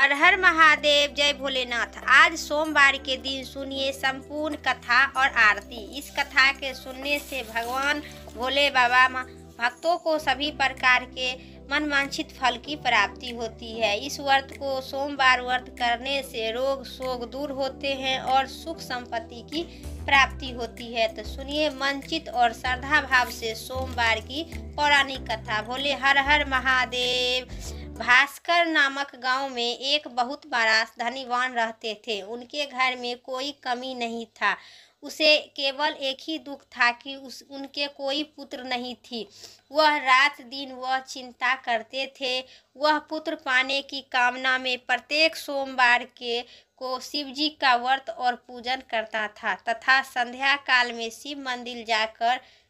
हर हर महादेव, जय भोलेनाथ। आज सोमवार के दिन सुनिए संपूर्ण कथा और आरती। इस कथा के सुनने से भगवान भोले बाबा भक्तों को सभी प्रकार के मनवांछित फल की प्राप्ति होती है। इस व्रत को सोमवार व्रत करने से रोग शोक दूर होते हैं और सुख संपत्ति की प्राप्ति होती है। तो सुनिए मंचित और श्रद्धा भाव से सोमवार की पौराणिक कथा। बोले हर हर महादेव। भास्कर नामक गांव में एक बहुत बड़ा धनीवान रहते थे। उनके घर में कोई कमी नहीं था। उसे केवल एक ही दुख था कि उनके कोई पुत्र नहीं थी। वह रात दिन वह चिंता करते थे। वह पुत्र पाने की कामना में प्रत्येक सोमवार के को शिव जी का व्रत और पूजन करता था तथा संध्या काल में शिव मंदिर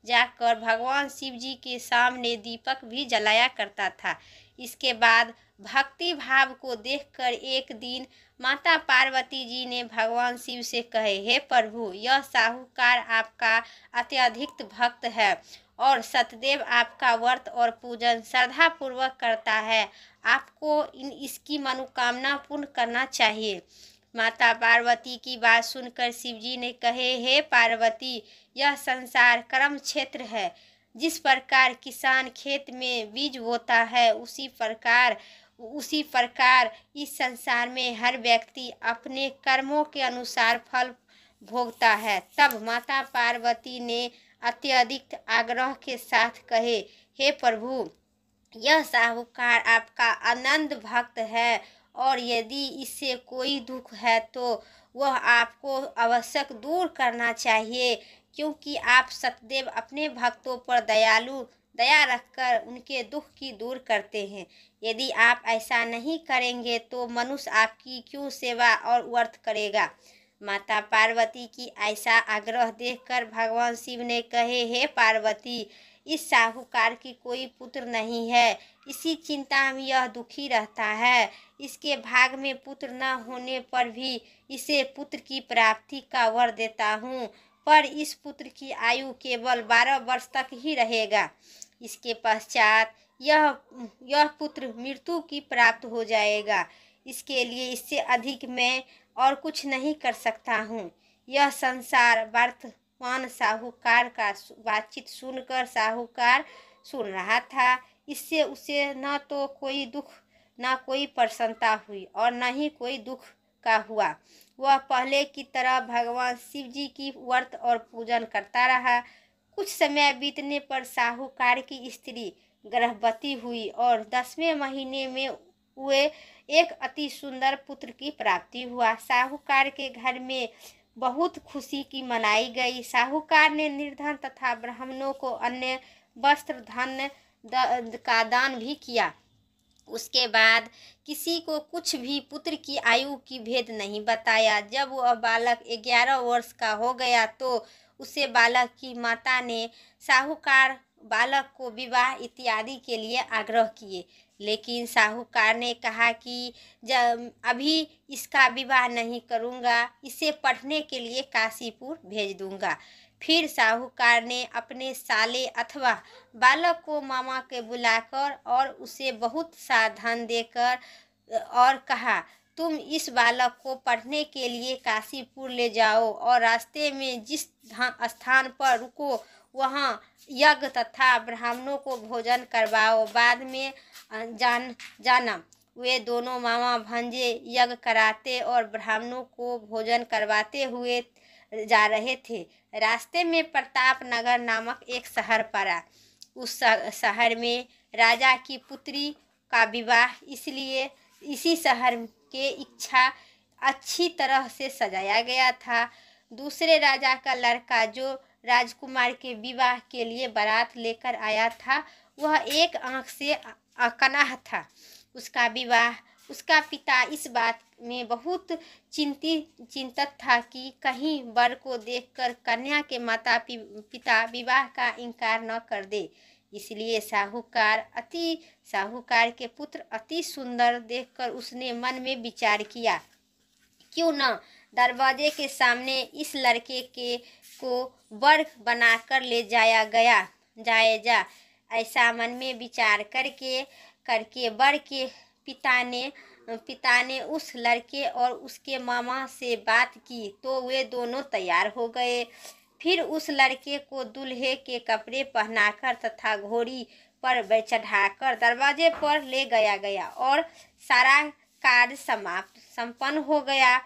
जाकर भगवान शिव जी के सामने दीपक भी जलाया करता था। इसके बाद भक्ति भाव को देखकर एक दिन माता पार्वती जी ने भगवान शिव से कहे, हे प्रभु, यह साहूकार आपका अत्यधिक भक्त है और सतदेव आपका व्रत और पूजन श्रद्धा पूर्वक करता है। आपको इसकी मनोकामना पूर्ण करना चाहिए। माता पार्वती की बात सुनकर शिवजी ने कहे, हे पार्वती, यह संसार कर्म क्षेत्र है। जिस प्रकार किसान खेत में बीज बोता है उसी प्रकार इस संसार में हर व्यक्ति अपने कर्मों के अनुसार फल भोगता है। तब माता पार्वती ने अत्यधिक आग्रह के साथ कहे, हे प्रभु, यह साहूकार आपका आनंद भक्त है और यदि इससे कोई दुख है तो वह आपको आवश्यक दूर करना चाहिए, क्योंकि आप सतदेव अपने भक्तों पर दया रखकर उनके दुख की दूर करते हैं। यदि आप ऐसा नहीं करेंगे तो मनुष्य आपकी क्यों सेवा और व्रत करेगा। माता पार्वती की ऐसा आग्रह देखकर भगवान शिव ने कहे, हे पार्वती, इस साहूकार की कोई पुत्र नहीं है। इसी चिंता में यह दुखी रहता है। इसके भाग में पुत्र न होने पर भी इसे पुत्र की प्राप्ति का वर देता हूँ, पर इस पुत्र की आयु केवल 12 वर्ष तक ही रहेगा। इसके पश्चात यह पुत्र मृत्यु की प्राप्त हो जाएगा। इसके लिए इससे अधिक मैं और कुछ नहीं कर सकता हूँ। यह संसार वर्तमान साहूकार का बातचीत सुनकर साहूकार सुन रहा था। इससे उसे न तो कोई दुख न कोई प्रसन्नता हुई और न ही कोई दुख का हुआ। वह पहले की तरह भगवान शिव जी की व्रत और पूजन करता रहा। कुछ समय बीतने पर साहूकार की स्त्री गर्भवती हुई और 10वें महीने में हुए एक अति सुंदर पुत्र की प्राप्ति हुआ। साहूकार के घर में बहुत खुशी की मनाई गई। साहूकार ने निर्धन तथा ब्राह्मणों को अन्य वस्त्र धन का दान भी किया। उसके बाद किसी को कुछ भी पुत्र की आयु की भेद नहीं बताया। जब वह बालक 11 वर्ष का हो गया तो उसे बालक की माता ने साहूकार बालक को विवाह इत्यादि के लिए आग्रह किए, लेकिन साहूकार ने कहा कि जब अभी इसका विवाह नहीं करूँगा, इसे पढ़ने के लिए काशीपुर भेज दूँगा। फिर साहूकार ने अपने साले अथवा बालक को मामा के बुलाकर और उसे बहुत सा धन देकर और कहा, तुम इस बालक को पढ़ने के लिए काशीपुर ले जाओ और रास्ते में जिस स्थान पर रुको वहाँ यज्ञ तथा ब्राह्मणों को भोजन करवाओ। बाद में जाना। वे दोनों मामा भांजे यज्ञ कराते और ब्राह्मणों को भोजन करवाते हुए जा रहे थे। रास्ते में प्रताप नगर नामक एक शहर पड़ा। उस शहर में राजा की पुत्री का विवाह इसलिए इसी शहर के इच्छा अच्छी तरह से सजाया गया था। दूसरे राजा का लड़का जो राजकुमार के विवाह के लिए बारात लेकर आया था, वह एक आंख से अकनाह था। उसका पिता इस बात में बहुत चिंतित था कि कहीं वर को देखकर कन्या के माता पिता विवाह का इनकार न कर दे। इसलिए साहूकार के पुत्र अति सुंदर देखकर उसने मन में विचार किया, क्यों न दरवाजे के सामने इस लड़के को वर बनाकर ले जाया। ऐसा मन में विचार करके वर के पिता ने पिता ने उस लड़के और उसके मामा से बात की तो वे दोनों तैयार हो गए। फिर उस लड़के को दूल्हे के कपड़े पहनाकर तथा घोड़ी पर चढ़ाकर दरवाजे पर ले गया और सारा कार्य संपन्न हो गया,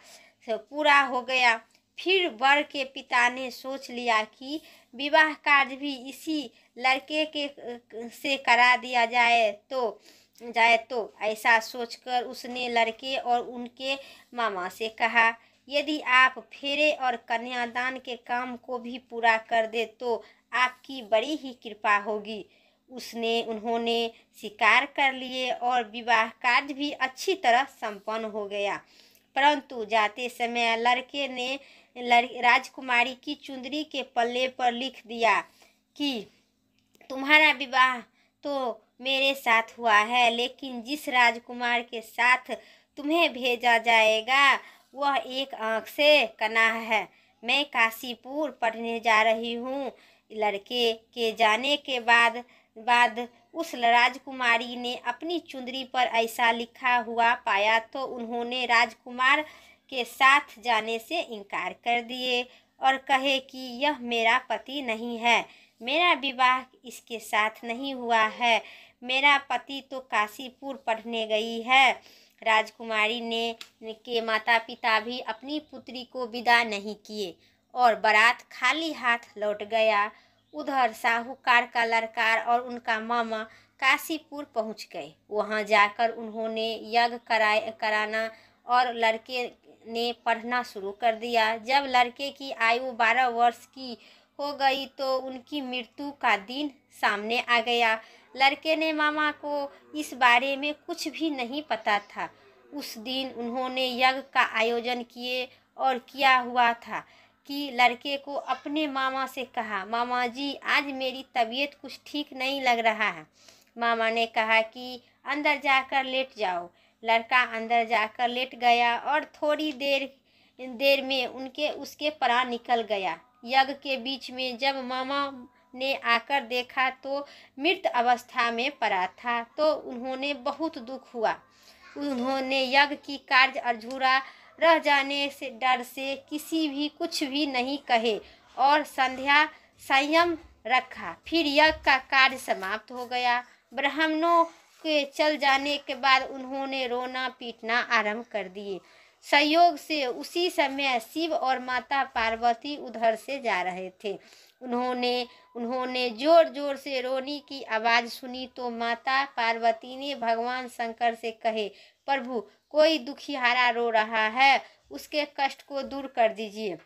पूरा हो गया। फिर वर के पिता ने सोच लिया कि विवाह कार्य भी इसी लड़के के से करा दिया जाए तो ऐसा सोचकर उसने लड़के और उनके मामा से कहा, यदि आप फेरे और कन्यादान के काम को भी पूरा कर दे तो आपकी बड़ी ही कृपा होगी। उन्होंने स्वीकार कर लिए और विवाह कार्य भी अच्छी तरह संपन्न हो गया। परंतु जाते समय लड़के ने राजकुमारी की चुंदरी के पल्ले पर लिख दिया कि तुम्हारा विवाह तो मेरे साथ हुआ है, लेकिन जिस राजकुमार के साथ तुम्हें भेजा जाएगा वह एक आंख से कना है। मैं काशीपुर पढ़ने जा रही हूँ। लड़के के जाने के बाद उस राजकुमारी ने अपनी चुंदरी पर ऐसा लिखा हुआ पाया तो उन्होंने राजकुमार के साथ जाने से इनकार कर दिए और कहे कि यह मेरा पति नहीं है, मेरा विवाह इसके साथ नहीं हुआ है, मेरा पति तो काशीपुर पढ़ने गई है। राजकुमारी के माता पिता भी अपनी पुत्री को विदा नहीं किए और बारात खाली हाथ लौट गया। उधर साहूकार का लड़का और उनका मामा काशीपुर पहुंच गए। वहां जाकर उन्होंने यज्ञ कराना और लड़के ने पढ़ना शुरू कर दिया। जब लड़के की आयु 12 वर्ष की हो गई तो उनकी मृत्यु का दिन सामने आ गया। लड़के ने मामा को इस बारे में कुछ भी नहीं पता था। उस दिन उन्होंने यज्ञ का आयोजन किए और किया हुआ था कि लड़के को अपने मामा से कहा, मामा जी आज मेरी तबीयत कुछ ठीक नहीं लग रहा है। मामा ने कहा कि अंदर जाकर लेट जाओ। लड़का अंदर जाकर लेट गया और थोड़ी देर में उसके प्राण निकल गया। यज्ञ के बीच में जब मामा ने आकर देखा तो मृत अवस्था में पड़ा था तो उन्होंने बहुत दुख हुआ। उन्होंने यज्ञ की कार्य अधूरा रह जाने से डर से कुछ भी नहीं कहे और संयम रखा। फिर यज्ञ का कार्य समाप्त हो गया। ब्राह्मणों के चल जाने के बाद उन्होंने रोना पीटना आरंभ कर दिए। संयोग से उसी समय शिव और माता पार्वती उधर से जा रहे थे। उन्होंने जोर जोर से रोने की आवाज सुनी तो माता पार्वती ने भगवान शंकर से कहे, प्रभु कोई दुखियारा रो रहा है, उसके कष्ट को दूर कर दीजिए।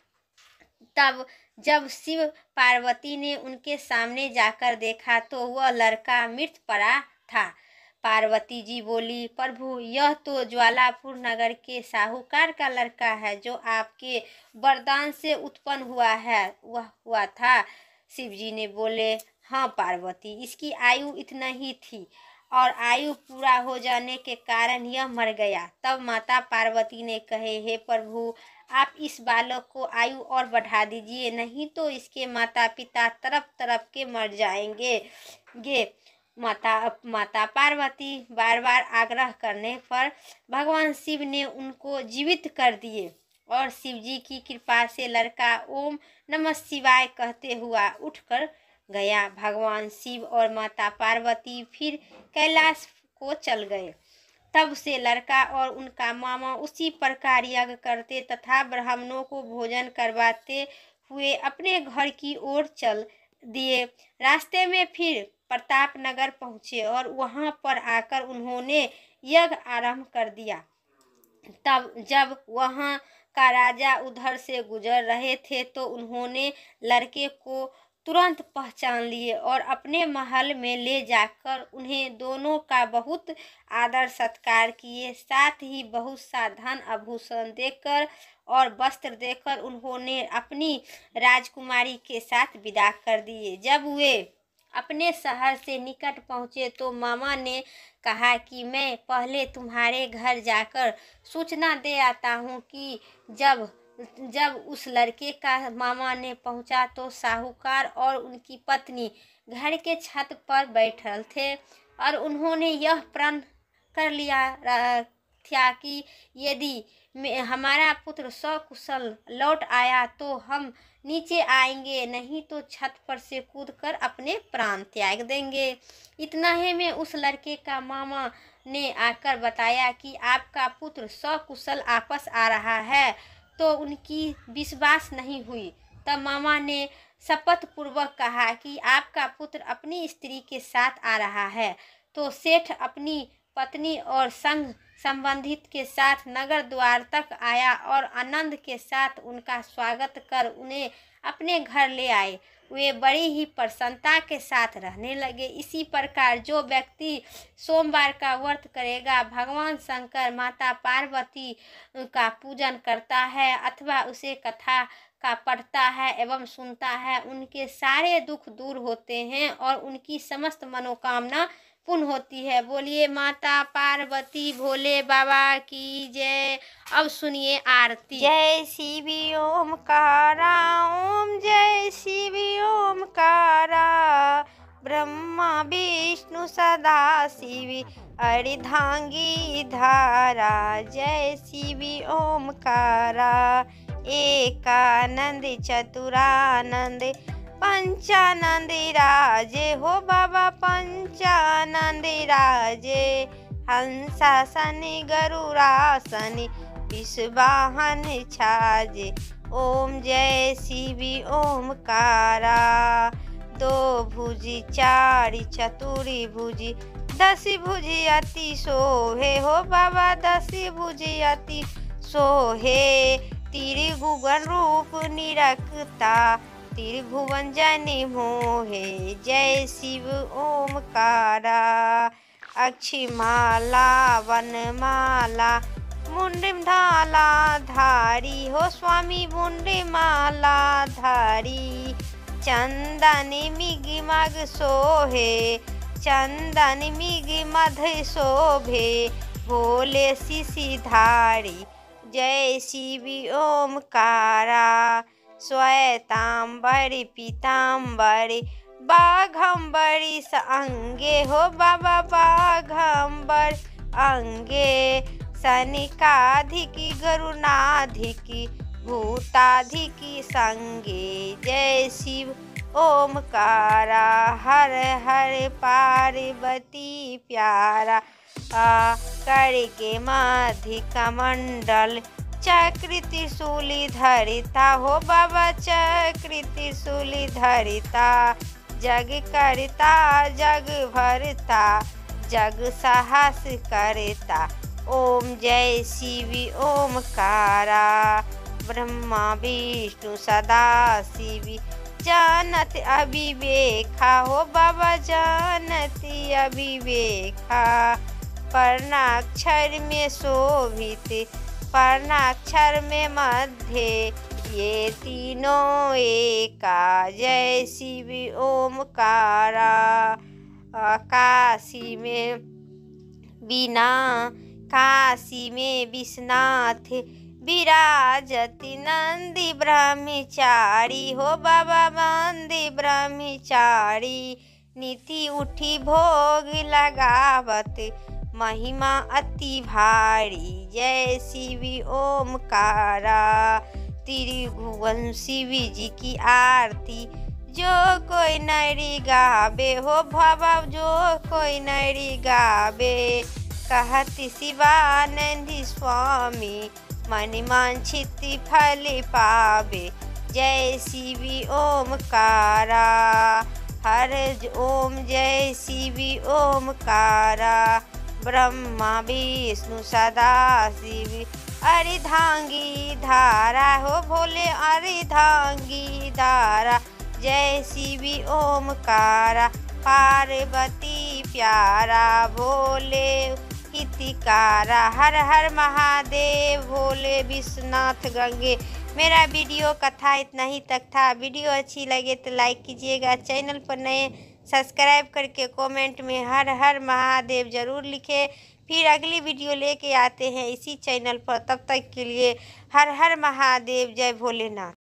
तब जब शिव पार्वती ने उनके सामने जाकर देखा तो वह लड़का मृत पड़ा था। पार्वती जी बोली, प्रभु यह तो ज्वालापुर नगर के साहूकार का लड़का है जो आपके वरदान से उत्पन्न हुआ था। शिव जी ने बोले, हाँ पार्वती, इसकी आयु इतना ही थी और आयु पूरा हो जाने के कारण यह मर गया। तब माता पार्वती ने कहे, हे प्रभु आप इस बालक को आयु और बढ़ा दीजिए, नहीं तो इसके माता पिता तरफ के मर जाएंगे। माता पार्वती बार बार आग्रह करने पर भगवान शिव ने उनको जीवित कर दिए और शिव जी की कृपा से लड़का ओम नमः शिवाय कहते हुआ उठकर गया। भगवान शिव और माता पार्वती फिर कैलाश को चल गए। तब से लड़का और उनका मामा उसी प्रकार यज्ञ करते तथा ब्राह्मणों को भोजन करवाते हुए अपने घर की ओर चल दिए। रास्ते में फिर प्रताप नगर पहुँचे और वहां पर आकर उन्होंने यज्ञ आरंभ कर दिया। तब जब वहां का राजा उधर से गुजर रहे थे तो उन्होंने लड़के को तुरंत पहचान लिए और अपने महल में ले जाकर उन्हें दोनों का बहुत आदर सत्कार किए। साथ ही बहुत सा धन आभूषण देकर और वस्त्र देकर उन्होंने अपनी राजकुमारी के साथ विदा कर दिए। जब वे अपने शहर से निकट पहुँचे तो मामा ने कहा कि मैं पहले तुम्हारे घर जाकर सूचना दे आता हूँ कि जब उस लड़के का मामा ने पहुंचा तो साहूकार और उनकी पत्नी घर के छत पर बैठल थे और उन्होंने यह प्रण कर लिया था कि यदि हमारा पुत्र सकुशल लौट आया तो हम नीचे आएंगे, नहीं तो छत पर से कूदकर अपने प्राण त्याग देंगे। इतना ही में उस लड़के का मामा ने आकर बताया कि आपका पुत्र सकुशल वापस आ रहा है, तो उनकी विश्वास नहीं हुई। तब मामा ने शपथ पूर्वक कहा कि आपका पुत्र अपनी स्त्री के साथ आ रहा है। तो सेठ अपनी पत्नी और संग संबंधित के साथ नगर द्वार तक आया और आनंद के साथ उनका स्वागत कर उन्हें अपने घर ले आए। वे बड़ी ही प्रसन्नता के साथ रहने लगे। इसी प्रकार जो व्यक्ति सोमवार का व्रत करेगा, भगवान शंकर, माता पार्वती का पूजन करता है अथवा उसे कथा का पढ़ता है एवं सुनता है, उनके सारे दुख दूर होते हैं और उनकी समस्त मनोकामना पूर्ण होती है। बोलिए माता पार्वती भोले बाबा की जय। अब सुनिए आरती। जय शिव ओमकारा, ओम जय शिव ओमकारा, ब्रह्मा विष्णु सदा शिव अर्धांगी धारा। जय शिव ओमकारा, एकानंद चतुरानंद पंचानंद राजे हो बाबा, पंचानंद राजे। हंसासन गरुड़ासन विषवाहन छाजे। ओम जय शिव ओमकारा, दो भुजी चारि चतुरी भुजी, दसी भुजी अति सोहे हो बाबा, दसी भुजी अति सोहे। त्रिभुवन रूप निरखता, त्रिभुवन जनि मोहे। जय शिव ओमकारा, अक्षिमाला वनमाला मुंडमाला धारी हो स्वामी, मुंडमाला धारी। चंदन मिग मग सोहे, चंदन मिग मध शोभे, भोले शिशिधारी। जय शिव ओमकारा, श्वेतांबर पीतांबर बाघंबरी अंगे हो बाबा, बाघंबर अंगे। सनिकाधिकी गरुनाधिकी भूताधिकी संगे। जय शिव ओमकारा, हर हर पार्वती प्यारा। करके मध्य कमंडल चक्र त्रिशूली धरिता हो बाबा, चक्र त्रिशूली धरिता। जग करता जग भरता, जग साहस करता। ओम जय शिव ओमकारा, ब्रह्मा विष्णु सदा शिव जानत अविवेका हो बाबा, जानत अविवेका। वर्णाक्षर में शोभित, वर्णाक्षर में मध्य, ये तीनों एका। जय शिव ओमकारा, काशी में बीना, काशी में विश्वनाथ विराजति। नंदी ब्रह्मचारी हो बाबा, नंदी ब्रह्मचारी। नीति उठी भोग लगावत, महिमा अति भारी। जय शिव ओमकारा, त्रिभुवन शिव जी की आरती जो कोई नरी गावे हो बाबा, जो कोई नरी गावे। कहत शिवानंद स्वामी, मन वांछित फल पावे। जय शिव ओमकारा, हर ओम जय शिव ओमकारा। ब्रह्मा विष्णु सदा शिव अर्धांगी धारा हो भोले, अर्धांगी धारा। जय शिव ओमकारा, पार्वती प्यारा भोले हितकारा। हर हर महादेव भोले विश्वनाथ गंगे। मेरा वीडियो कथा इतना ही तक था। वीडियो अच्छी लगे तो लाइक कीजिएगा, चैनल पर नए सब्सक्राइब करके कमेंट में हर हर महादेव ज़रूर लिखें। फिर अगली वीडियो लेके आते हैं इसी चैनल पर। तब तक के लिए हर हर महादेव, जय भोलेनाथ।